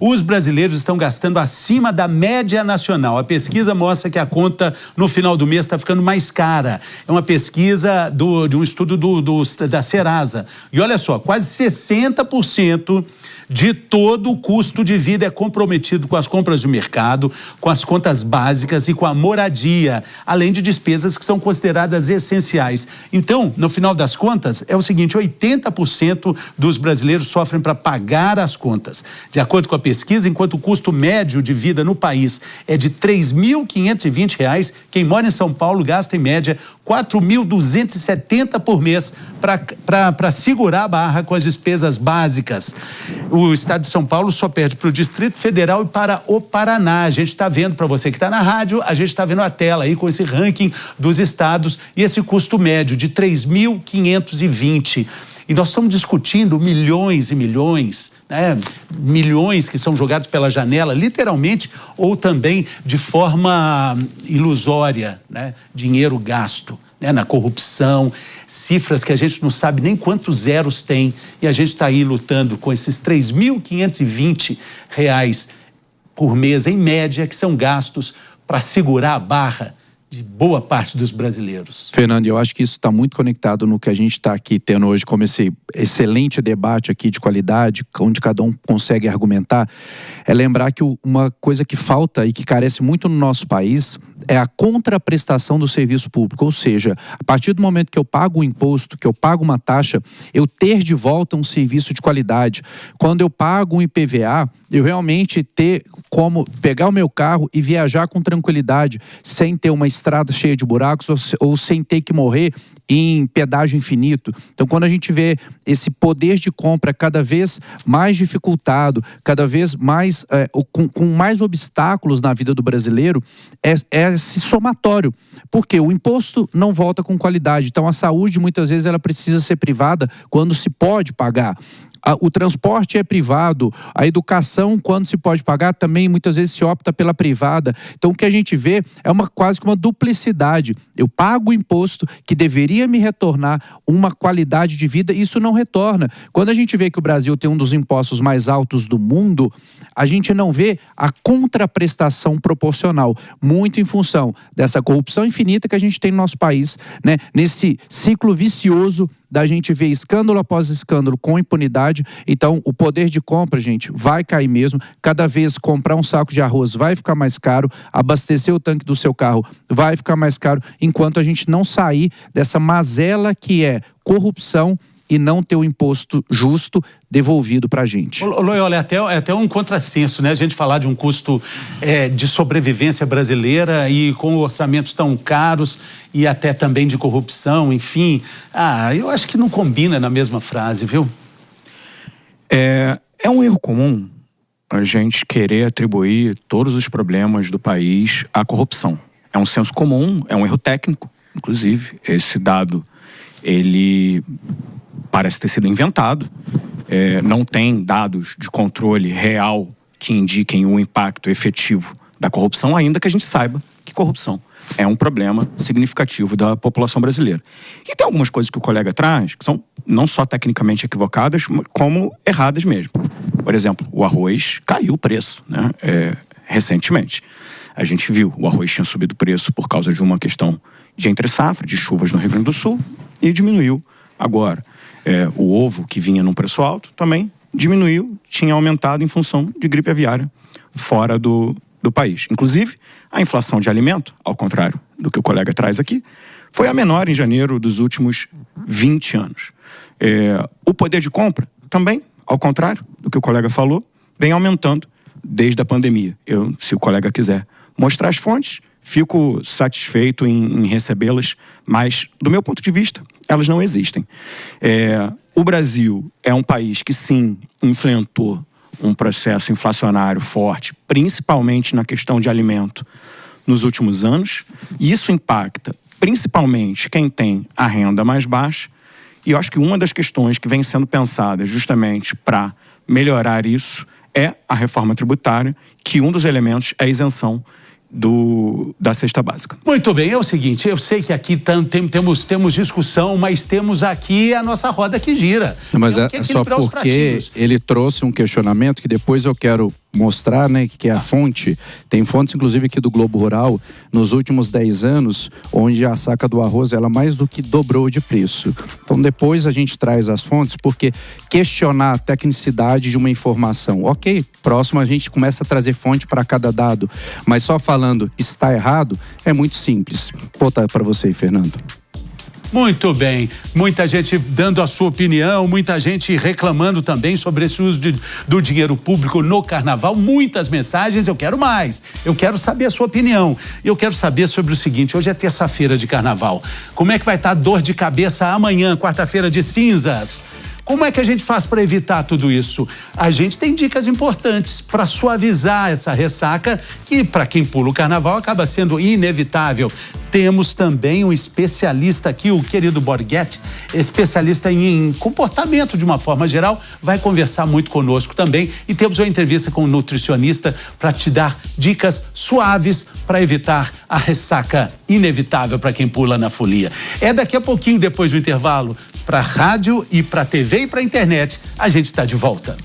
os brasileiros estão gastando acima da média nacional. A pesquisa mostra que a conta no final do mês está ficando mais cara. É uma pesquisa de um estudo da Serasa. E olha só, quase 60% de todo o custo de vida é comprometido com as compras de mercado, com as contas básicas e com a moradia, além de despesas que são consideradas essenciais. Então, no final das contas, é o seguinte, 80% dos brasileiros sofrem para pagar as contas. De acordo com a pesquisa, enquanto o custo médio de vida no país é de R$ 3.520, quem mora em São Paulo gasta em média R$ 4.270 por mês para segurar a barra com as despesas básicas. O estado de São Paulo só perde para o Distrito Federal e para o Paraná. A gente está vendo, para você que está na rádio, a gente está vendo a tela aí com esse ranking dos estados e esse custo médio de 3.520. E nós estamos discutindo milhões e milhões, né? Milhões que são jogados pela janela, literalmente, ou também de forma ilusória, né? Dinheiro gasto, né? Na corrupção, cifras que a gente não sabe nem quantos zeros tem, e a gente está aí lutando com esses R$ 3.520 por mês, em média, que são gastos para segurar a barra de boa parte dos brasileiros. Fernando, eu acho que isso está muito conectado no que a gente está aqui tendo hoje, como esse excelente debate aqui de qualidade, onde cada um consegue argumentar, é lembrar que uma coisa que falta e que carece muito no nosso país é a contraprestação do serviço público, ou seja, a partir do momento que eu pago um imposto, que eu pago uma taxa, eu ter de volta um serviço de qualidade. Quando eu pago um IPVA, eu realmente ter como pegar o meu carro e viajar com tranquilidade, sem ter uma estrada cheia de buracos ou sem ter que morrer em pedágio infinito. Então, quando a gente vê esse poder de compra cada vez mais dificultado, cada vez mais com mais obstáculos na vida do brasileiro, é esse somatório. Porque o imposto não volta com qualidade. Então, a saúde, muitas vezes, ela precisa ser privada quando se pode pagar. O transporte é privado, a educação, quando se pode pagar, também muitas vezes se opta pela privada. Então o que a gente vê é quase que uma duplicidade. Eu pago o imposto que deveria me retornar uma qualidade de vida, e isso não retorna. Quando a gente vê que o Brasil tem um dos impostos mais altos do mundo, a gente não vê a contraprestação proporcional, muito em função dessa corrupção infinita que a gente tem no nosso país, né? Nesse ciclo vicioso da gente ver escândalo após escândalo com impunidade. Então, o poder de compra, gente, vai cair mesmo. Cada vez comprar um saco de arroz vai ficar mais caro, abastecer o tanque do seu carro vai ficar mais caro, enquanto a gente não sair dessa mazela que é corrupção e não ter o imposto justo devolvido para a gente. Loyola, é até um contrassenso, né? A gente falar de um custo de sobrevivência brasileira e com orçamentos tão caros e até também de corrupção, enfim. Eu acho que não combina na mesma frase, viu? É um erro comum a gente querer atribuir todos os problemas do país à corrupção. É um senso comum, é um erro técnico, inclusive. Esse dado, ele parece ter sido inventado, não tem dados de controle real que indiquem o impacto efetivo da corrupção, ainda que a gente saiba que corrupção é um problema significativo da população brasileira. E tem algumas coisas que o colega traz que são não só tecnicamente equivocadas, como erradas mesmo. Por exemplo, o arroz caiu o preço, né? Recentemente. A gente viu, o arroz tinha subido o preço por causa de uma questão de entre-safra, de chuvas no Rio Grande do Sul, e diminuiu agora. O ovo, que vinha num preço alto, também diminuiu, tinha aumentado em função de gripe aviária fora do país. Inclusive, a inflação de alimento, ao contrário do que o colega traz aqui, foi a menor em janeiro dos últimos 20 anos. O poder de compra, também, ao contrário do que o colega falou, vem aumentando desde a pandemia. Se o colega quiser mostrar as fontes, fico satisfeito em recebê-las, mas, do meu ponto de vista, elas não existem. O Brasil é um país que, sim, enfrentou um processo inflacionário forte, principalmente na questão de alimento, nos últimos anos, e isso impacta principalmente quem tem a renda mais baixa, e eu acho que uma das questões que vem sendo pensada justamente para melhorar isso é a reforma tributária, que um dos elementos é a isenção da cesta básica. Muito bem, é o seguinte, eu sei que aqui temos discussão, mas temos aqui a nossa roda que gira. Mas é só porque ele trouxe um questionamento que depois eu quero mostrar, né, que é a fonte. Tem fontes, inclusive, aqui do Globo Rural, nos últimos 10 anos, onde a saca do arroz, ela mais do que dobrou de preço. Então, depois a gente traz as fontes, porque questionar a tecnicidade de uma informação. Ok, próximo a gente começa a trazer fonte para cada dado, mas só falando está errado, é muito simples. Vou botar para você aí, Fernando. Muito bem, muita gente dando a sua opinião, muita gente reclamando também sobre esse uso do dinheiro público no carnaval, muitas mensagens. Eu quero mais, eu quero saber a sua opinião. Eu quero saber sobre o seguinte: hoje é terça-feira de carnaval, como é que vai estar a dor de cabeça amanhã, quarta-feira de cinzas? Como é que a gente faz para evitar tudo isso? A gente tem dicas importantes para suavizar essa ressaca, que para quem pula o carnaval acaba sendo inevitável. Temos também um especialista aqui, o querido Borghetti, especialista em comportamento de uma forma geral, vai conversar muito conosco também. E temos uma entrevista com um nutricionista para te dar dicas suaves para evitar a ressaca inevitável para quem pula na folia. É daqui a pouquinho, depois do intervalo, para rádio e para TV e para internet. A gente está de volta.